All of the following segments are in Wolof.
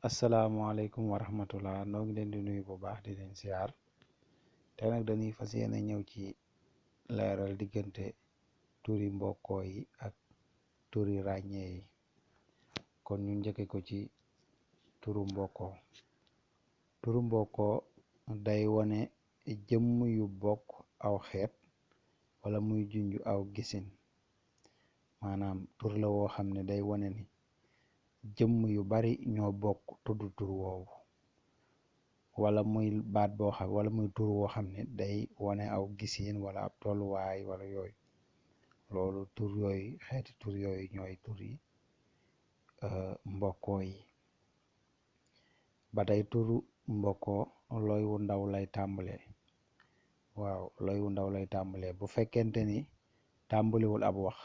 asalaamaaleykum wa rahmatullah noo ngi leen di nuyu bu baax di leen siyaar te nag dañuy fas yéene ñëw ci leeral diggante turi mbokkoo yi ak turi ràññee yi. kon ñu njëkke ko ci turu mbokkoo. turu mbokkoo day wone jëmm yu bokk aw xeet wala muy junju aw gisin, maanaam tur la woo xam ne day wone ni jëmm yu bari ñoo bokk tudd tur woowu, wala muy baat boo xam wala muy tur woo xam ne day wane aw gisiin wala ab tolluwaay wala yooyu. loolu tur yooyu xeeti tur yooyu ñooy tur yi mbokkoo yi. ba tey turu mbokkoo looy wu ndaw lay tàmbalee. waaw looy wu ndaw lay tàmbalee bu fekkente ni tàmbaliwul ab wax,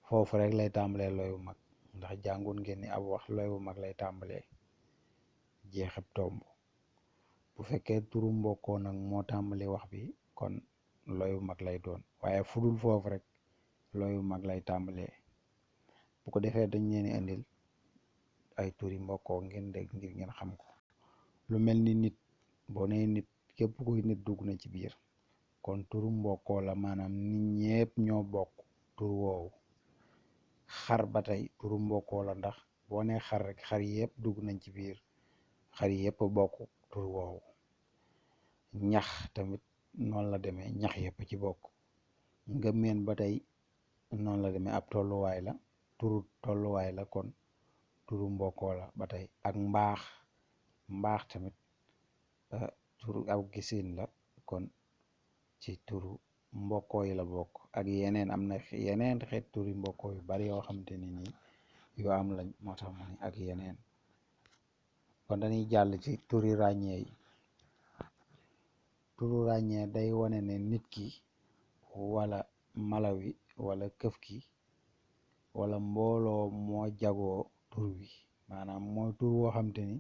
foofu rek lay tàmbalee looy wu mag, ndax jàngun ngeen ni ab wax looy wu mag lay tàmbalee jeexab tomb. bu fekkee turu mbokkoo nag moo tàmbali wax bi, kon looy wu mag lay doon, waaye fudul foofu rek looy wu mag lay tàmbalee. bu ko defee dañ leen di indil ay turi mbokkoo ngeen dégg ngir ngeen xam ko. lu mel ni nit, boo nee nit, képp kuy nit dugg na ci biir, kon turu mbokkoo la, maanaam nit ñépp ñoo bokk tur woowu. xar ba tey turu mbokkoo la, ndax boo nee xar rek xar yépp dugg nañ ci biir, xar yépp bokk tur woowu. ñax tamit noonu la demee, ñax yépp ci bokk. ngëmeen ba tey noonu la demee, ab tolluwaay la, turu tolluwaay la, kon turu mbokkoo la ba tey. ak mbaax, mbaax tamit turu aw gisin la, kon ci turu mbokkoo yi la bokk. ak yeneen, am na yeneen xeet turi mbokkoo yu bari yoo xamante ni nii yu am lañ, moo tax mu ne ak yeneen. kon dañuy jàll ci turi ràññee yi. turu ràññee day wane ne nit ki wala mala wi wala këf ki wala mbooloo moo jagoo tur wi, maanaam mooy tur woo xamante ni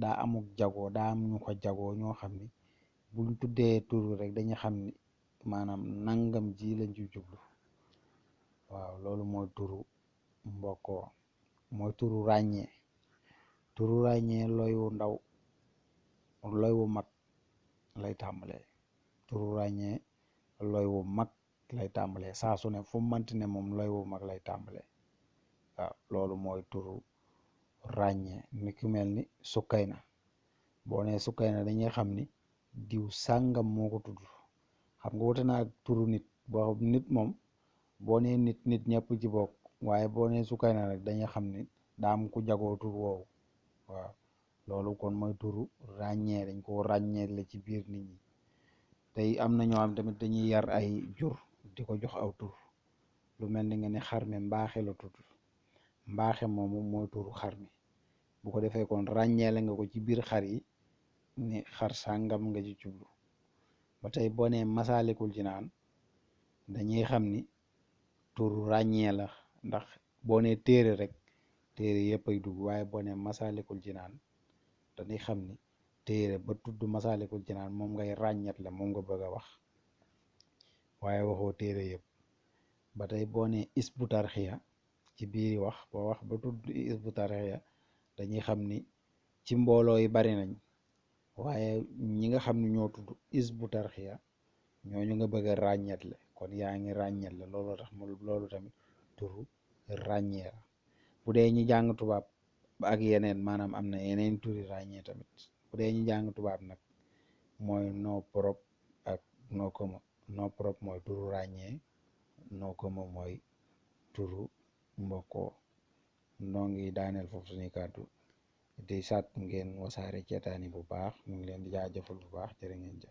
daa amuk jagoo, daa am ñu ko jagoo ñoo xam ni buñ tuddee tur wi rek dañu xam ni maanaam nangam ji lañ ci jublu. waaw loolu mooy turu mbokkoo, mooy turu ràññee. turu ràññee looy wu ndaw looy wu mag lay tàmbalee. turu ràññee looy wu mag lay tàmbalee, saa su ne fu manti ne moom looy wu mag lay tàmbalee. waaw loolu mooy turu ràññee. ni ku mel ni sukkayna, boo nee sukkayna dañuy xam ni diw sàngam moo ko tudd. xam nga wute naa ak turu nit, boo nit moom boo nee nit nit ñëpp ci bokk, waaye boo nee sukkayna rek dañuy xam ni daa am ku jagoo tur woowu. waaw loolu kon mooy turu ràññee, dañ ko ràññee la ci biir nit ñi. tey am na ñoo xam tamit dañuy yar ay jur di ko jox aw tur, lu mel ni nga ne xar mi mbaaxe la tudd, mbaaxe moomu mooy turu xar mi. bu ko defee kon ràññee la nga ko ci biir xar yi ni xar sàngam nga ci jublu. ba tey boo nee masaalikul jinaan dañuy xam ni turu ràññee la, ndax boo nee téere rek téere yëpp ay dugg, waaye boo nee masaalikul jinaan dañuy xam ni téere ba tudd masaalikul jinaan moom ngay ràññat la, moom nga bëgg a wax, waaye waxoo téere yëpp. ba tey boo nee isbu tarxiya ci biir wax, boo wax ba tudd isbu tarxiya dañuy xam ni ci mbooloo yi bari nañ, waaye ñi nga xam ne ñoo tudd isbu tarxiya ñooñu nga bëgg a ràññetle, kon yaa ngi ràññetle. loolu tax loolu tamit turu ràññee la. bu dee ñi jàng tubaab ak yeneen, maanaam am na yeneen turi ràññee tamit. bu dee ñi jàng tubaab nag mooy nom propre ak nom commun. nom propre mooy turu ràññee, nom commun mooy turu mbokkoo. noo ngi daaneel foofu suñuy kàddu di sàkk ngeen wasaare ceetaani bu baax. ñu ngi leen di jaajëfal bu baax, jërë ngeen jëf.